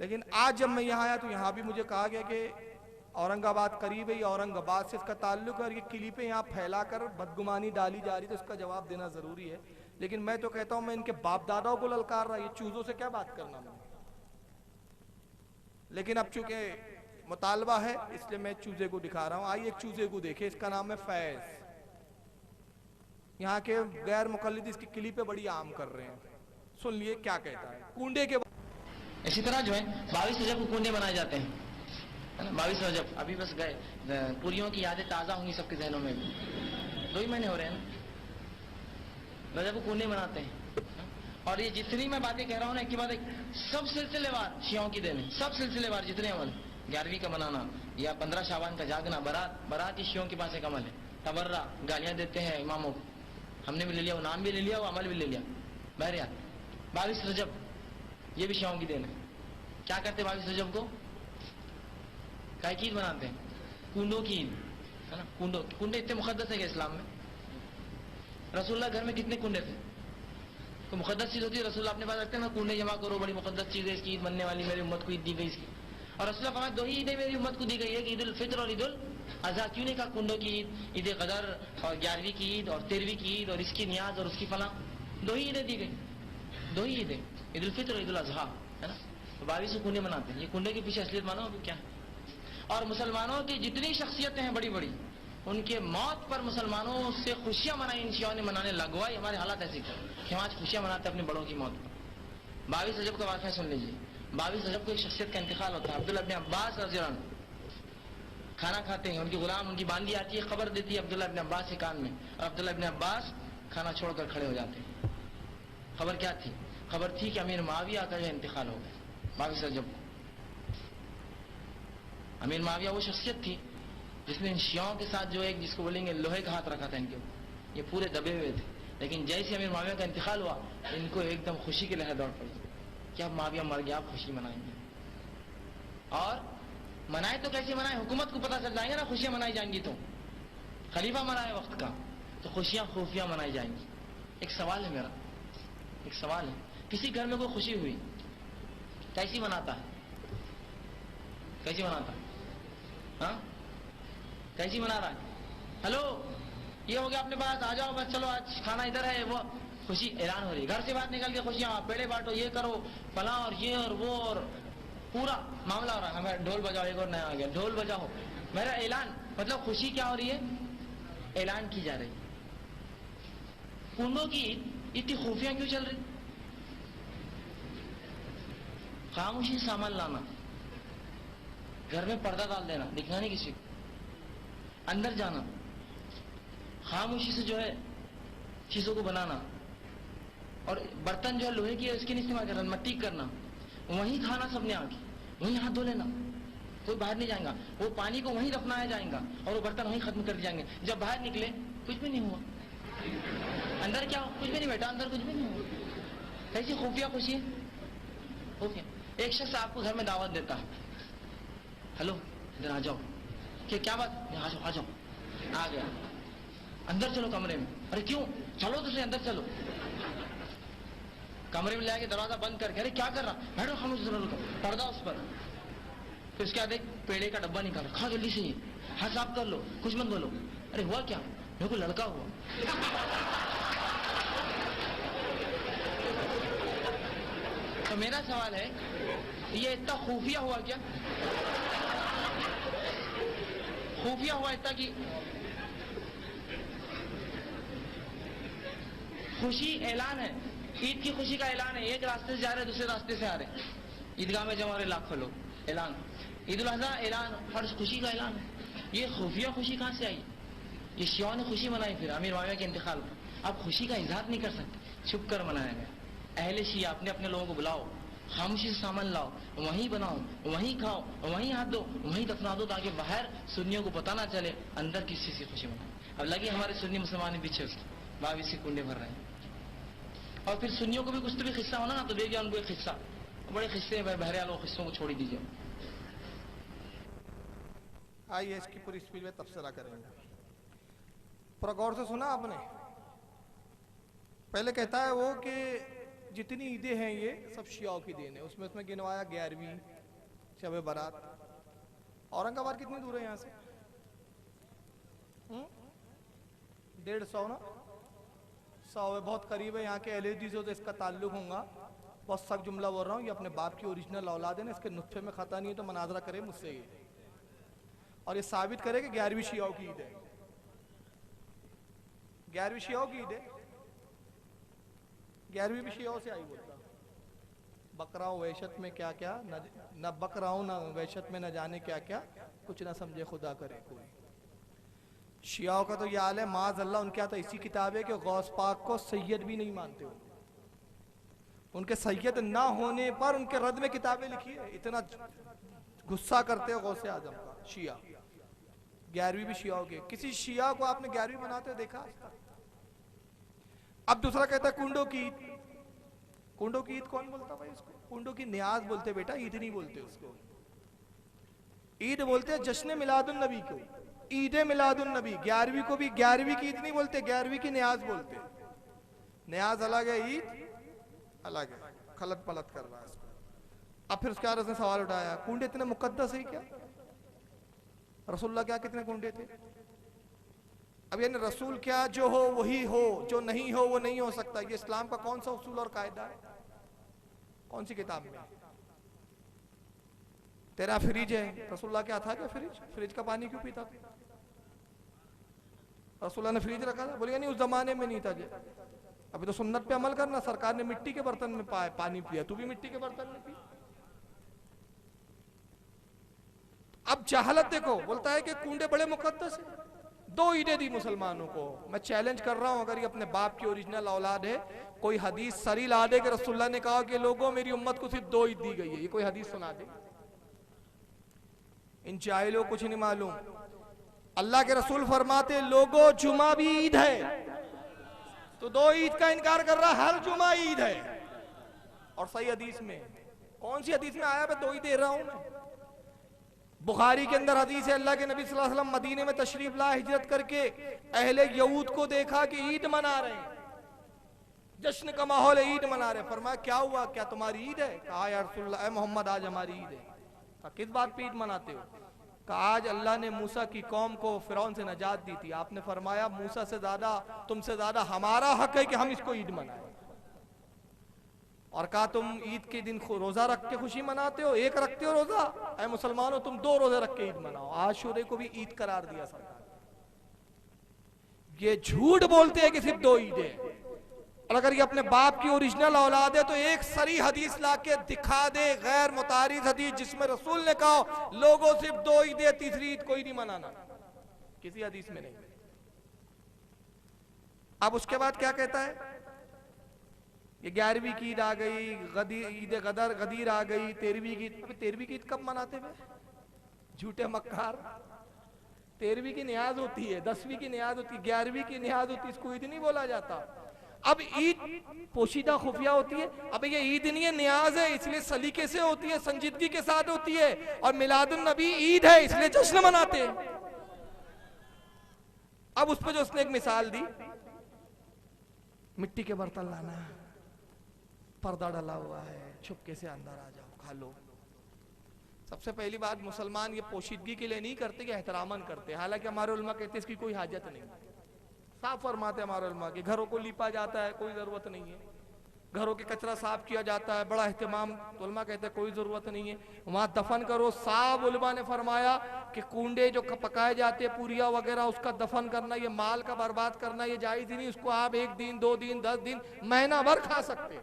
लेकिन आज जब मैं यहाँ आया तो यहाँ भी मुझे कहा गया कि औरंगाबाद करीब है, औरंगाबाद से इसका ताल्लुक है और ये क्लिपें यहाँ फैलाकर बदगुमानी डाली जा रही, तो इसका जवाब देना जरूरी है। लेकिन मैं तो कहता हूँ मैं इनके बाप दादाओं को ललकार रहा, ये चूजों से क्या बात करना मैंने। लेकिन अब चूंकि मुतालबा है इसलिए मैं चूजे को दिखा रहा हूँ। आइए एक चूजे को देखे, इसका नाम है फैज। यहाँ के गैर मुकल्लिद इसकी क्लिपें बड़ी आम कर रहे हैं, सुन लिए क्या कहता है कूंडे के। इसी तरह जो है 22 रजब को कूंडे बनाए जाते हैं, है ना। 22 रजब अभी बस गए, पूरियों की यादें ताज़ा होंगी सबके जहनों में भी। 2 ही महीने हो रहे हैं ना, रजब को कूंडे बनाते हैं। और ये जितनी मैं बातें कह रहा हूँ ना, एक की बात एक, सब सिलसिलेवार शियों की देन है। सब सिलसिलेवार जितने अमल, 11वीं का मनाना या 15 शाबान का जागना, बारात ही शियों के पास एक अमल है। तबर्रा, गालियां देते हैं इमामों को, हमने भी ले लिया, वो नाम भी ले लिया, वो अमल भी ले लिया। बहरहाल 22 रजब ये भी शियों की देन है। क्या करते 22 रजब को? काय की ईद बनाते हैं? कूंडों की ईद, है ना। कुंडे इतने मुकद्दस है कि इस्लाम में रसूलुल्लाह घर में कितने कुंडे थे? तो मुकद्दस चीज होती है, रसूलुल्लाह अपने पास रखते हैं ना, कुंडे जमा करो, बड़ी मुकद्दस चीज है, इसकी ईद बनने वाली, मेरी उम्मत को ईद दी गई इसकी। और रसूलुल्लाह फरमाते 2 ही ईदें मेरी उम्मत को दी गई है, ईद उल फित्र और ईद उल अज़हा। क्यों नहीं कहा कुंडों की ईद, ईद कदर और 11वीं की ईद और 13वीं की ईद और इसकी नियाज और उसकी फला? 2 ही ईदें दी गई, 2 ही ईदें, ईद उल फित्र और ईद उल अज़हा, है ना। तो 22 कुंडे मनाते हैं। ये कुंडे के पीछे असलियत मानो अभी क्या है। और मुसलमानों की जितनी शख्सियतें हैं बड़ी बड़ी, उनके मौत पर मुसलमानों से खुशियां मनाई इन शियों ने, मनाने लगवाई। हमारे हालात ऐसे कि हम आज खुशियां मनाते हैं अपने बड़ों की मौत पर। 22 रजब का वाक़या सुन लीजिए। 22 रजब को एक शख्सियत का इंतकाल होता है, अब्दुल्ला इब्न अब्बास रज़ियल्लाहु अन्हु। खाना खाते हैं, उनकी गुलाम, उनकी बांदी आती है, खबर देती है अब्दुल्ला इब्न अब्बास के कान में, और अब्दुल्ला इब्न अब्बास खाना छोड़कर खड़े हो जाते हैं। खबर क्या थी? खबर थी कि अमीर मुआविया का जो इंतकाल हो गया 22 रजब को। अमीर मुआविया वो शख्सियत थी जिसने इन शियों के साथ जो एक, जिसको बोलेंगे लोहे का हाथ रखा था इनके ऊपर। ये पूरे दबे हुए थे, लेकिन जैसे अमीर मुआविया का इंतकाल हुआ, इनको एकदम खुशी की लहर दौड़ पड़ी कि अब मुआविया मर गया, आप खुशी मनाएंगे। और मनाए तो कैसे मनाए? हुकूमत को पता चल जाएंगे ना खुशियां मनाई जाएंगी तो। खलीफा मरा है वक्त का, तो खुशियां खुफिया मनाई जाएंगी। एक सवाल है मेरा, एक सवाल है, किसी घर में कोई खुशी हुई, कैसी मनाता है? कैसी मनाता है? हाँ, कैसी मना रहा है? हेलो, ये हो गया अपने पास, आ जाओ बस, चलो आज खाना इधर है, वो खुशी ऐलान हो रही है। घर से बाहर निकल के खुशियां, पेड़े बांटो, ये करो, फला और ये और वो, और पूरा मामला हो रहा है। हमें ढोल बजाओ, एक और नया आ गया, ढोल बजाओ, मेरा ऐलान। मतलब खुशी क्या हो रही है? ऐलान की जा रही। कुंडों की इतनी खुफियां क्यों चल रही? खामोशी सामान लाना, घर में पर्दा डाल देना, दिखना नहीं किसी को, अंदर जाना, खामोशी से जो है चीजों को बनाना, और बर्तन जो है लोहे की है उसकी नहीं इस्तेमाल करना, मट्टी करना, वहीं खाना सबने आके, वहीं हाथ धो लेना, कोई बाहर नहीं जाएगा, वो पानी को वहीं दफनाया जाएगा और वो बर्तन वहीं खत्म कर दिए जाएंगे। जब बाहर निकले कुछ भी नहीं हुआ, अंदर क्या हो? कुछ भी नहीं बेटा, अंदर कुछ भी नहीं हुआ। कैसी खुफिया खुशी है, खुफिया। एक शख्स आपको घर में दावत देता है, हेलो इधर आ जाओ, कि क्या बात? आ जाओ आ जाओ, आ गया, अंदर चलो कमरे में। अरे क्यों? चलो दूसरे अंदर चलो। कमरे में लाके दरवाजा बंद करके, अरे क्या कर रहा? बैठो खामोश, पर्दा उस पर। फिर उसके बाद एक पेड़े का डब्बा निकालो, खाओ जल्दी से, ये हाथ साफ कर लो, कुछ मत बोलो। अरे हुआ क्या? मेरे को लड़का हुआ। तो मेरा सवाल है, ये इतना खुफिया हुआ क्या? खुफिया हुआ इतना कि खुशी ऐलान है, ईद की खुशी का ऐलान है। एक रास्ते से जा रहे, दूसरे रास्ते से आ रहे, ईदगाह में जमा हो रहे लाखों लोग, ऐलान। ईद उल अज़हा ऐलान, हर खुशी का ऐलान है। ये खुफिया खुशी कहां से आई? ये शियों ने खुशी मनाई फिर अमीर मुआविया के इंतकाल पर। आप खुशी का इजहार नहीं कर सकते, छुप कर मनाया गया। अहले शिया अपने अपने लोगों को बुलाओ, खामोशी से सामान लाओ, वहीं बनाओ, वहीं खाओ, वहीं हाथ दो, वहीं दफना दो, ताकि बाहर सुन्नियों को पता ना चले अंदर किस चीज की खुशी मनाए। अब लगे हमारे सुन्नी मुसलमान पीछे उसके 22 कुंडे भर रहे हैं। और फिर सुन्नियों को भी कुछ तो भी किस्सा होना ना, तो दे दिया उनको एक किस्सा, बड़े किस्से हैं, बहरे वालों किस्सों को छोड़ ही दीजिए। आइए इसकी पूरी स्पीड में तफसीला करेंगे। पूरा गौर से सुना आपने? पहले कहता है वो कि जितनी ईदें हैं ये सब शियाओं की देन है। उसमें गिनवाया 11वीं, शब बारात। औरंगाबाद कितनी दूर है यहाँ से? 150 ना, 100 है, बहुत करीब है। यहाँ के LHD से तो इसका ताल्लुक होगा। बहुत सख्त जुमला बोल रहा हूँ, ये अपने बाप की ओरिजिनल औलाद है ना, इसके नुत्फे में खता नहीं है, तो मनाजरा करे मुझसे ये, और ये साबित करे कि 11वीं शियाओं की ईद है। 11वीं शियाओं की ईद है, 11वीं भी शियाओं से आई बोलता। बकराओं वहशत में क्या क्या, न बकराओं न वहशत में न जाने क्या क्या, कुछ ना समझे खुदा करे कोई। शियाओं का तो ये हाल है, माज अल्लाह, उनके यहाँ तो ऐसी किताब है कि गौस पाक को सैयद भी नहीं मानते हो। उनके सैयद ना होने पर उनके रद में किताबें लिखी है, इतना गुस्सा करते हो गौसे आजम का शिया। 11वीं भी शियाओं के, किसी शिया को आपने 11वीं मनाते हो देखा? अब दूसरा कहता है कुंडों की ईद। कुंडों की ईद कौन बोलता भाई उसको? कुंडों की न्याज बोलते बेटा, ईद नहीं बोलते उसको। ईद बोलते हैं जश्न मिलादुन नबी को, ईद मिलादुन नबी। 11वीं को भी 11वीं की ईद नहीं बोलते, 11वीं की न्याज बोलते। न्याज अलग है, ईद अलग है। खलत पलत कर रहा है इसको। अब फिर उसके बाद उसने सवाल उठाया, कुंडे इतने मुकद्दस है क्या? रसूलुल्लाह क्या कितने कुंडे थे? अब यानी रसूल क्या जो हो वही हो, जो नहीं हो वो नहीं हो सकता। ये इस्लाम का कौन सा उसूल और कायदा है? कौन सी किताब में? तेरा फ्रिज है, रसूलुल्लाह क्या था क्या फ्रिज? फ्रिज का पानी क्यों पीता? रसूलुल्लाह ने फ्रिज रखा था? बोलिए नहीं उस जमाने में नहीं था। अभी तो सुन्नत पे अमल करना, सरकार ने मिट्टी के बर्तन में पानी पिया, तू भी मिट्टी के बर्तन में पी। अब जहालत देखो, बोलता है कि कुंडे बड़े मुकद्दस है। 2 ईदें दी मुसलमानों को। मैं चैलेंज कर रहा हूं, अगर ये अपने बाप की ओरिजिनल औलाद है, कोई हदीस सरी ला दे कि रसूलुल्लाह ने कहा कि लोगों मेरी उम्मत को सिर्फ 2 ईद दी गई है, ये कोई हदीस सुना दे। इन जाहिलों को कुछ नहीं मालूम। अल्लाह के रसूल फरमाते लोगों जुमा भी ईद है, तो 2 ईद का इनकार कर रहा, हर जुमा ईद है। और सही हदीस में, कौन सी हदीस में आया? मैं 2 ही दे रहा हूं मैं। बुखारी के अंदर हदीस है, अल्लाह के नबी सल्लल्लाहु अलैहि वसल्लम मदीने में तशरीफ ला, हिजरत करके अहले यहूद को देखा कि ईद मना रहे हैं, जश्न का माहौल है, ईद मना रहे। फरमाया क्या हुआ, क्या तुम्हारी ईद है? कहा या रसूलल्लाह, ए मोहम्मद आज हमारी ईद है। कहा किस बात पे ईद मनाते हो? कहा आज अल्लाह ने मूसा की कौम को फिरौन से नजात दी थी, आपने फरमाया मूसा से ज्यादा, तुमसे ज्यादा हमारा हक है कि हम इसको ईद मनाएं। और कहा तुम ईद के दिन रोजा रख के खुशी मनाते हो, एक रखते हो रोजा? ऐ मुसलमानों तुम 2 रोजे रख के ईद मनाओ। आशूरे को भी ईद करार दिया सरकार। ये झूठ बोलते हैं कि सिर्फ 2 ईदें। और अगर ये अपने बाप की ओरिजिनल औलाद है तो एक सरी हदीस लाके दिखा दे, गैर मुतारिज हदीस, जिसमें रसूल ने कहा लोगों सिर्फ 2 ईदें, तीसरी ईद कोई नहीं मनाना, किसी हदीस में नहीं। अब उसके बाद क्या कहता है? ये 11वीं की ईद आ गई, ईद गदीर आ गई, 13वीं की ईद। 13वीं की ईद कब मनाते हैं? झूठे मक्कार। 13वीं की न्याज होती है, 10वीं की न्याज होती है, 11वीं की न्याज होती है, इसको ईद नहीं बोला जाता। अब ईद पोशीदा खुफिया होती है। अब ये ईद नहीं है, न्याज है, इसलिए सलीके से होती है, संजीदगी के साथ होती है। और मिलादुन नबी ईद है, इसलिए जश्न मनाते हैं। अब उस पर जो उसने एक मिसाल दी, मिट्टी के बर्तन लाना, पर्दा डाला हुआ है, छुपके से अंदर आ जाओ, खा लो। सबसे पहली बात, मुसलमान ये पोशीदगी के लिए नहीं करते कि एहतरामन करते। हालांकि हमारे उलमा कहते हैं इसकी कोई हाजत नहीं। साफ फरमाते हमारे उलमा कि घरों को लीपा जाता है, कोई जरूरत नहीं है। घरों के कचरा साफ किया जाता है, बड़ा एहतमाम, तो उलमा कहते हैं कोई जरूरत नहीं है। वहां दफन करो। साहब उलमा ने फरमाया कि कुंडे जो पकाए जाते हैं, पूरिया वगैरह, उसका दफन करना, ये माल का बर्बाद करना, ये जायज ही नहीं। उसको आप 1 दिन, 2 दिन, 10 दिन, महीना भर खा सकते,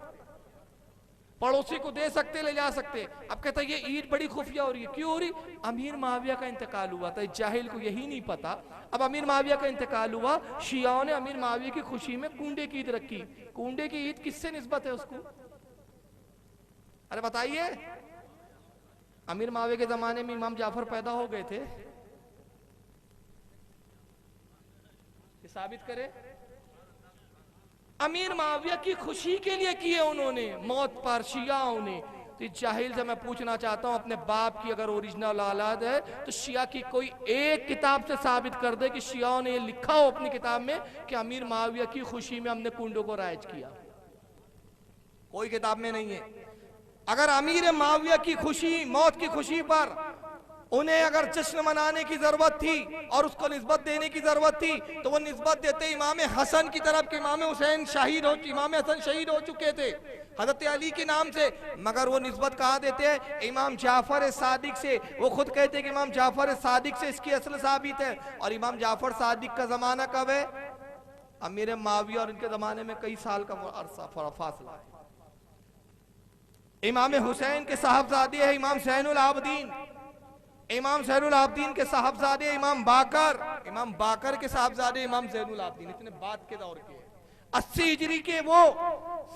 पड़ोसी को दे सकते, ले जा सकते। अब कहता है ये ईद बड़ी खुफिया हो रही है। क्यों हो रही? अमीर माविया का इंतकाल हुआ था, जाहिल को यही नहीं पता। अब अमीर माविया का इंतकाल हुआ, शियाओं ने अमीर माविया की खुशी में कुंडे की ईद रखी। कुंडे की ईद किससे निस्बत है उसको? अरे बताइए। अमीर माविया के जमाने में इमाम जाफर पैदा हो गए थे, ये साबित करे। अमीर माविया की खुशी के लिए किए उन्होंने, मौत पर शियाओं ने। तो जाहिल से मैं पूछना चाहता हूं, अपने बाप की अगर ओरिजिनल औलाद है तो शिया की कोई एक किताब से साबित कर दे कि शियाओं ने ये लिखा हो अपनी किताब में कि अमीर माविया की खुशी में हमने कुंडों को राइज किया। कोई किताब में नहीं है। अगर अमीर माविया की खुशी, मौत की खुशी पर उन्हें अगर जश्न मनाने की जरूरत थी और उसको निस्बत देने की जरूरत थी तो वो निस्बत देते इमाम हसन की तरफ कि इमाम हुसैन इमाम हसन शहीद हो चुके थे हजरत अली के नाम से, मगर वो निस्बत कहाँ देते हैं? इमाम जाफर सादिक से। वो खुद कहते हैं कि इमाम जाफर सादिक से इसकी असल साबित है। और इमाम जाफर सादिक का जमाना कब है? अमीर माविया और इनके जमाने में कई साल का फासला है। इमाम हुसैन के साहबजादे है इमाम ज़ैनुल आबदीन, इमाम ज़ैनुल आबदीन के साहबजादे इमाम बाकर के साहबजादे इमाम ज़ैनुल आबदीन। इतने बाद के दौर के 80 हिजरी के, वो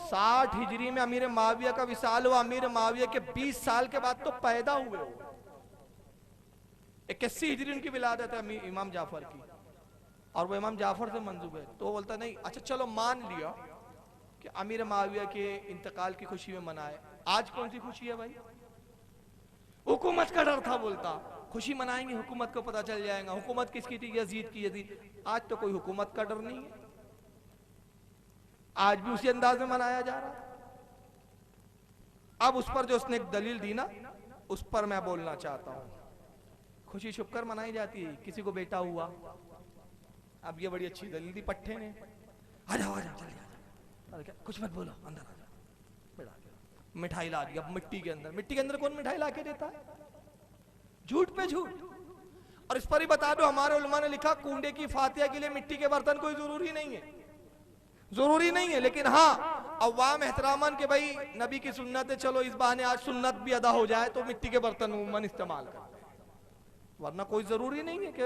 60 हिजरी में अमीर माविया का विसाल हुआ। अमीर माविया के 20 साल के बाद तो पैदा हुए हो। 81 हिजरी उनकी विलादत है इमाम जाफर की, और वो इमाम जाफर से मंसूब है। तो बोलता नहीं, अच्छा चलो मान लिया कि अमीर माविया के इंतकाल की खुशी में मनाए। आज कौन सी खुशी है भाई? हुकूमत का डर था, बोलता खुशी मनाएंगे हुकूमत को पता चल जाएगा। हुकूमत किसकी थी? यजीद की। यजीद। आज तो कोई हुकूमत का डर नहीं है, आज भी उसी अंदाज में मनाया जा रहा है। अब उस पर जो उसने एक दलील दी ना, उस पर मैं बोलना चाहता हूं। खुशी छुपकर मनाई जाती है, किसी को बेटा हुआ, अब ये बड़ी अच्छी दलील दी पट्टे ने, आ जाओ चले जाओ, अरे क्या कुछ मत बोलो, अंदर आ जाओ, मिठाई ला दी। अब मिट्टी के अंदर कौन मिठाई ला के देता है? झूठ पे झूठ। और इस पर ही बता दो, हमारे उलमा ने लिखा कूंडे की फातिया के लिए मिट्टी के बर्तन कोई जरूरी नहीं है, लेकिन हाँ अवाम एहतरामन के भाई नबी की सुन्नत है, चलो इस बहाने आज सुन्नत भी अदा हो जाए तो मिट्टी के बर्तन उम्मन इस्तेमाल करते हैं, वरना कोई जरूरी नहीं है कि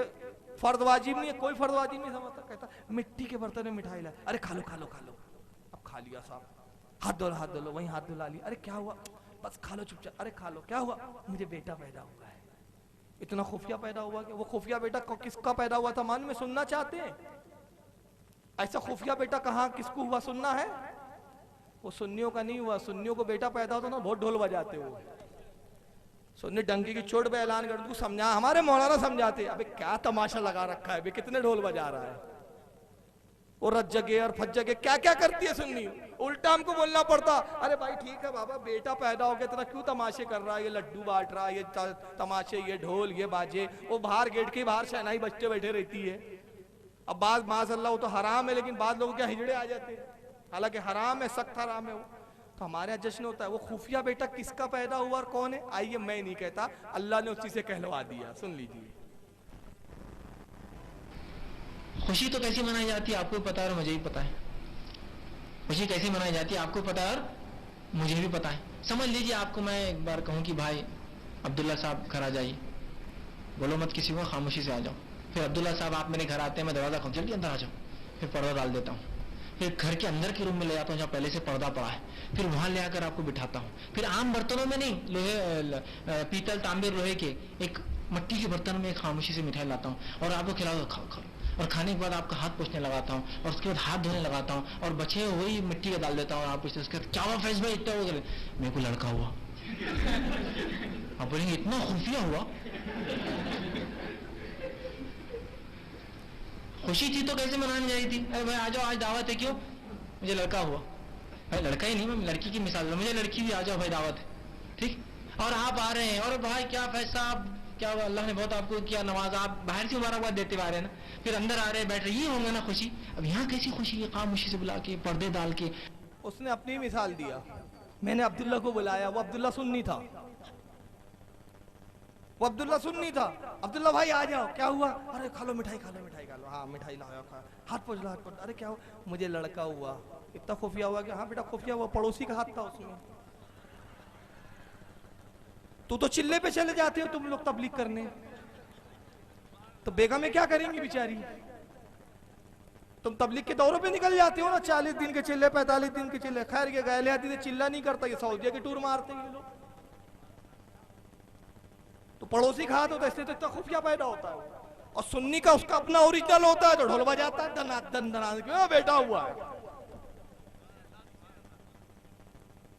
फर्द वाजिब नहीं है, कोई फर्द वाजिब नहीं समझता। कहता मिट्टी के बर्तन में मिठाई ला, अरे खा लो, अब खा लिया साहब, हाथ धो लो, वहीं हाथ धुला लिया, अरे क्या हुआ, बस खा लो चुपचाप, अरे खा लो, क्या हुआ, मुझे बेटा पैदा हुआ है। इतना खुफिया पैदा हुआ कि वो खुफिया बेटा किसका पैदा हुआ था मान में सुनना चाहते हैं? ऐसा खुफिया बेटा कहाँ किसको हुआ सुनना है? वो सुन्नियों का नहीं हुआ। सुन्नियों को बेटा पैदा होता ना बहुत ढोल बजाते हो, सुन्नी डंकी की चोट पे ऐलान कर दू समझा, हमारे मौलाना समझाते अबे क्या तमाशा लगा रखा है, कितने ढोल बजा रहा है, वो रज जगे और फज जगे क्या क्या करती है सुन्नी। उल्टा हमको बोलना पड़ता, अरे भाई ठीक है बाबा, बेटा पैदा हो गया, इतना क्यों तमाशे कर रहा है, ये लड्डू बांट रहा है, ये तमाशे, ये ढोल, ये बाजे। वो बाहर गेट के बाहर शहनाई बच्चे बैठे रहती है। अब बाद माज़अल्लाह वो तो हराम है, लेकिन बाद लोगों के हिजड़े आ जाते हैं, हालांकि हराम है, सख्त हराम है वो। तो हमारे यहाँ जश्न होता है। वो खुफिया बेटा किसका पैदा हुआ और कौन है? आइए मैं नहीं कहता, अल्लाह ने उसी से कहलवा दिया, सुन लीजिए। खुशी तो कैसी मनाई जाती है आपको पता है और मुझे भी पता है। खुशी कैसी मनाई जाती है आपको पता है और मुझे भी पता है। समझ लीजिए आपको मैं एक बार कहूँ कि भाई अब्दुल्ला साहब घर आ जाइए, बोलो मत किसी को, खामोशी से आ जाओ। फिर अब्दुल्ला साहब आप मेरे घर आते हैं, मैं दरवाजा खोल जल्दी अंदर आ जाओ, फिर पर्दा डाल देता हूँ, फिर घर के अंदर के रूम में ले जाता हूँ जहाँ पहले से पर्दा पड़ा है, फिर वहां ले आकर आपको बिठाता हूँ। फिर आम बर्तनों में नहीं, लोहे पीतल तांबे लोहे के एक मट्टी के बर्तन में खामोशी से मिठाई लाता हूँ और आपको खिलाओ, खाओ खाओ। और खाने के बाद आपका हाथ पोंछने लगाता हूँ और उसके बाद हाथ धोने लगाता हूँ और बचे वही मिट्टी का डाल देता हूँ। आप पूछते उसके बाद क्या हुआ फैज भाई इतना हो गया? मेरे को लड़का हुआ। आप बोलेंगे इतना खुफिया हुआ? खुशी थी तो कैसे मनाने जाई थी? अरे भाई आ जाओ आज दावत है, क्यों? मुझे लड़का हुआ। भाई लड़का ही नहीं, मैं लड़की की मिसाल, मुझे लड़की भी, आ जाओ भाई दावत है, ठीक। और आप आ रहे हैं और भाई क्या फैज साहब क्या हुआ, अल्लाह ने बहुत आपको किया नवाज, आप बाहर से मुबारकबाद देते हुए आ रहे हैं ना, फिर अंदर आ रहे हैं बैठ रहे, ये होंगे ना खुशी। अब यहाँ कैसी खुशी है? खामोशी से बुला के पर्दे डाल के। उसने अपनी मिसाल दिया, मैंने अब्दुल्ला को बुलाया, वो अब्दुल्ला सुन्नी था, अब्दुल्ला भाई आ जाओ, क्या हुआ? अरे खा लो मिठाई, खा लो, हाँ मिठाई लाओ, खा, हाथ पोंछ लो, अरे क्या हुआ? मुझे लड़का हुआ। इतना खुफिया हुआ कि हाँ बेटा खुफिया हुआ, पड़ोसी का हाथ था उसमें। तू तो चिल्ले पे चले जाते हो तुम लोग तबलीग करने, तो बेगमें क्या करेंगी बेचारी? तुम तबलीग के दौरों पे निकल जाते हो ना, 40 दिन के चिल्ले, 45 दिन के चिल्ले। खैर ये गैलियाती से चिल्ला नहीं करता, ये सऊदिया की टूर मारते हैं ये लोग। तो पड़ोसी का हाथ होता है, इससे तो इतना खुफिया पैदा होता है। और सुन्नी का उसका अपना ओरिजिनल होता है, तो ढोल बजाता है दन दन बेटा हुआ है।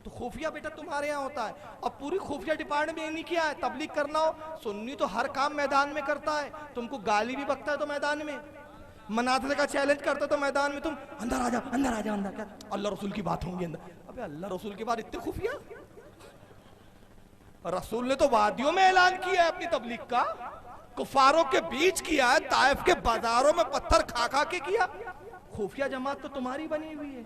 तो खुफिया बेटा तुम्हारे यहाँ होता है। अब पूरी खुफिया डिपार्टमेंट में नहीं किया है, तबलीग करना हो, सुन्नी तो हर काम मैदान में करता है। तुमको गाली भी बकता है तो मैदान में, मनातले का चैलेंज करता है तो मैदान में तुम अंदर आ जाओ, अंदर आ जाओ, अंदर क्या अल्लाह रसूल की बात होंगी अंदर। अबे अल्लाह रसूल की बात इतने खुफिया? रसूल ने तो वादियों में ऐलान किया है अपनी तबलीग का, कुफारों के बीच किया है, ताइफ के बाजारों में पत्थर खा खा के किया। खुफिया जमात तो तुम्हारी बनी हुई है।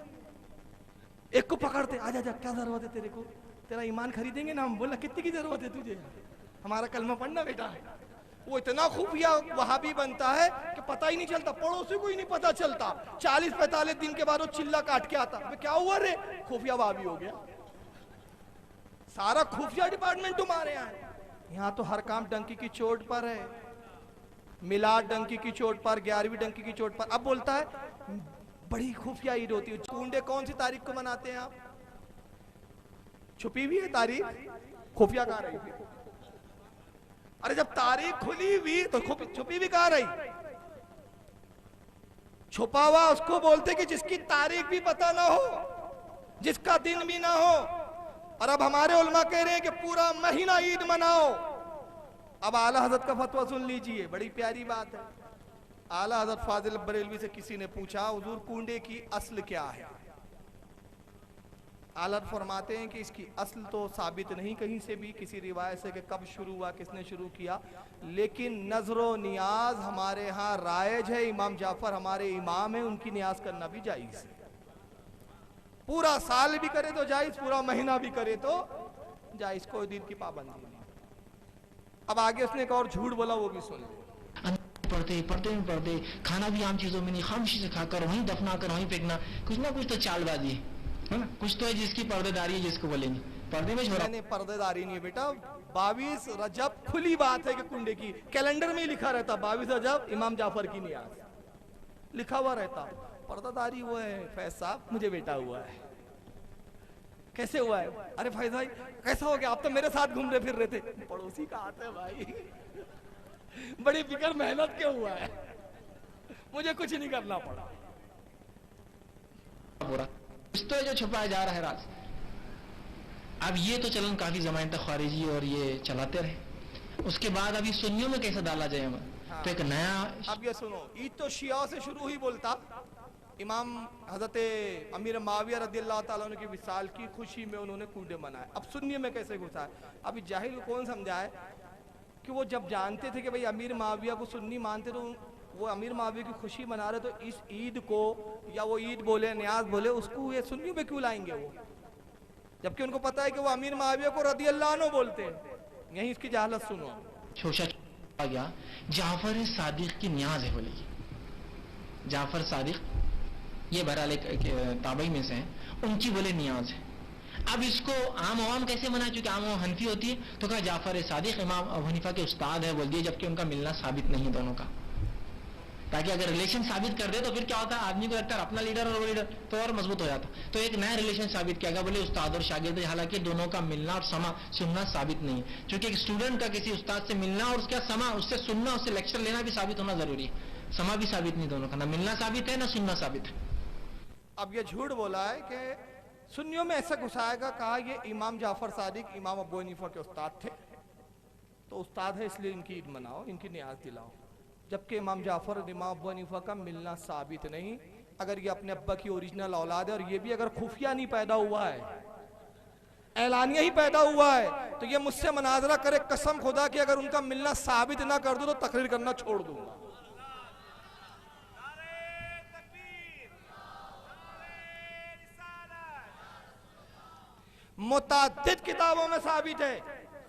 एक को पकड़ते, आजा जा, क्या जरूरत है तेरे को, तेरा ईमान खरीदेंगे ना हम। बोला कितनी की जरूरत है तुझे, हमारा कलमा पढ़ना बेटा। वो इतना खुफिया वहाबी बनता है कि पता ही नहीं चलता, पड़ोसी को ही नहीं पता चलता। 40-45 दिन के बाद वो चिल्ला काट के आता, क्या हुआ रे, खुफिया वहाबी हो गया। सारा खुफिया डिपार्टमेंट तुम्हारे यहाँ है। यहाँ तो हर काम डंकी की चोट पर है, मिलाद डंकी की चोट पर, 11वीं डंकी की चोट पर। अब बोलता है बड़ी खुफिया ईद होती है। चूंडे कौन सी तारीख को मनाते हैं आप? छुपी हुई है तारीख, खुफिया कहाँ रही? अरे जब तारीख खुली हुई तो छुपी भी कहाँ रही? छुपा हुआ उसको बोलते कि जिसकी तारीख भी पता ना हो, जिसका दिन भी ना हो। और अब हमारे उलमा कह रहे हैं कि पूरा महीना ईद मनाओ। अब आला हजरत का फतवा सुन लीजिए, बड़ी प्यारी बात है। आला हजरत फाजिल बरेलवी से किसी ने पूछा, हुजूर कुंडे की असल क्या है? आला फरमाते हैं कि इसकी असल तो साबित नहीं कहीं से भी, किसी रिवायत से कि कब शुरू हुआ, किसने शुरू किया, लेकिन नजरो नियाज हमारे यहाँ रायज है। इमाम जाफर हमारे इमाम है, उनकी नियाज करना भी जायज है। पूरा साल भी करे तो जायज, पूरा महीना भी करे तो जायज, कोई दिन की पाबंदी नहीं। अब आगे उसने एक और झूठ बोला, वो भी सुन लो। पढ़ते खाना भी आम चीजों में नहीं, खामोशी से खाकर वहीं दफना कर वहीं फेंकना, कुछ ना कुछ तो चालबाजी है ना, कुछ तो है जिसकी पर्देदारी है, जिसको बोलेंगे पर्दे में छोड़ा। नहीं, पर्देदारी नहीं है बेटा। 22 रजब खुली बात है कि कुंडे की, कैलेंडर में ही लिखा रहता 22 रजब इमाम जाफर की नियाज लिखा हुआ रहता। पर्दादारी वो है फैज साहब, मुझे बेटा हुआ है। कैसे हुआ है? अरे फैज भाई कैसा हो गया, आप तो मेरे साथ घूम रहे फिर रहे थे। पड़ोसी का हाथ है भाई, बड़ी फिक्र मेहनत के हुआ है, मुझे कुछ नहीं करना पड़ा। कुछ तो है जो छुपाया जा रहा है राज। अब ये तो चलन काफी जमाने तक खारिजी और ये चलाते रहे। उसके बाद अभी सुन्नियों में कैसे डाला जाए हमें? हाँ। तो एक नया, अब ये सुनो, ईद तो शिया से शुरू ही बोलता। इमाम हजरत अमीर माविया रदियल्लाहु ताला अन्हु की विसाल की खुशी में उन्होंने कूडे मनाए। अब सुन्नी में कैसे घुसा है? अभी जाहिल कौन समझाए कि वो जब जानते थे कि भाई अमीर माविया को सुन्नी मानते, तो वो अमीर माविया की खुशी मना रहे, तो इस ईद को या वो ईद बोले न्याज बोले, उसको ये सुन्नी पे क्यों लाएंगे वो, जबकि उनको पता है कि वो अमीर माविया को रदियल्लाहु अन्हु बोलते हैं। यही इसकी जहालत सुनो। शोशा आ गया, जाफर सादिक की न्याज है बोलेगी। जाफर सादिक ये बहरहाल एक ताबई में से हैं, उनकी बोले नियाज है। अब इसको आम आवाम कैसे मना, चूंकि आम आवाम हनफी होती है, तो कहा जाफर सादिक इमाम अबू हनीफा के उस्ताद है बोल दिए, जबकि उनका मिलना साबित नहीं दोनों का। ताकि अगर रिलेशन साबित कर दे तो फिर क्या होता है, आदमी को लगता है अपना लीडर और वो लीडर, तो और मजबूत हो जाता। तो एक नया रिलेशन साबित किया गया, बोले उस्ताद और शागिर्द, हालांकि दोनों का मिलना और समा सुनना साबित नहीं है। चूंकि एक स्टूडेंट का किसी उस्ताद से मिलना और उसका समा, उससे सुनना, उससे लेक्चर लेना भी साबित होना जरूरी है। समा भी साबित नहीं दोनों का, ना मिलना साबित है ना सुनना साबित है। अब ये झूठ बोला है कि सुन्नियों में ऐसा घुसाएगा, कहा ये इमाम जाफर सादिक इमाम अबू हनीफा के उस्ताद थे, तो उस्ताद है इसलिए इनकी ईद मनाओ, इनकी नियाज दिलाओ, जबकि इमाम जाफर और इमाम अबू हनीफा का मिलना साबित नहीं। अगर ये अपने अब्बा की ओरिजिनल औलाद है और ये भी अगर खुफिया नहीं पैदा हुआ है, ऐलानिया ही पैदा हुआ है, तो ये मुझसे मनाजरा करे कसम खुदा कि अगर उनका मिलना साबित ना कर दो तो तकरीर करना छोड़ दूंगा। मुताद्दिद किताबों में साबित है।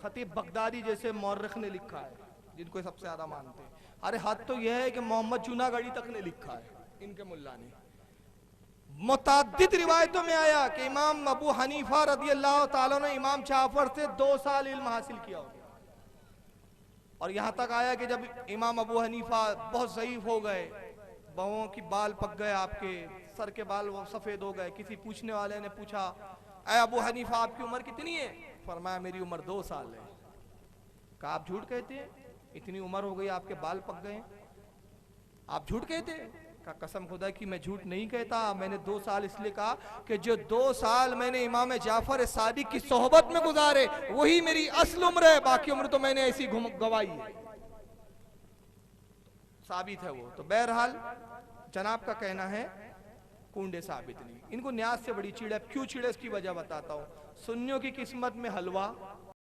खतीब बगदादी जैसे मौर्रिख ने लिखा है, जिनको सबसे ज्यादा मानते हैं। अरे हद तो यह है कि मोहम्मद जूनागढ़ी तक ने लिखा है, इनके मुल्ला ने। मुताद्दिद रिवायतों में आया कि इमाम अबू हनीफा रदियल्लाहु ताला ने इमाम जाफर से 2 साल इल्म हासिल किया हो। और यहां तक आया कि जब इमाम अबू हनीफा बहुत ज़ईफ हो गए, बहुओं की बाल पक गए, आपके सर के बाल वो सफेद हो गए, किसी पूछने वाले ने पूछा, ऐ अबू हनीफा आपकी उम्र कितनी है? फरमाया मेरी उम्र 2 साल है। कहा आप झूठ कहते हैं, इतनी उम्र हो गई आपके बाल पक गए, आप झूठ कहते हैं? कहा कसम खुदा की मैं झूठ नहीं कहता, मैंने 2 साल इसलिए कहा कि जो 2 साल मैंने इमाम जाफर सादिक की सोहबत में गुजारे वही मेरी असल उम्र है, बाकी उम्र तो मैंने ऐसी गवाई है। साबित है वो। तो बहरहाल जनाब का कहना है कुंडे साबित नहीं। इनको न्याज से बड़ी चिड़ है। क्यों चिड़ है इसकी वजह बताता हूँ। सुन्नियों की किस्मत में हलवा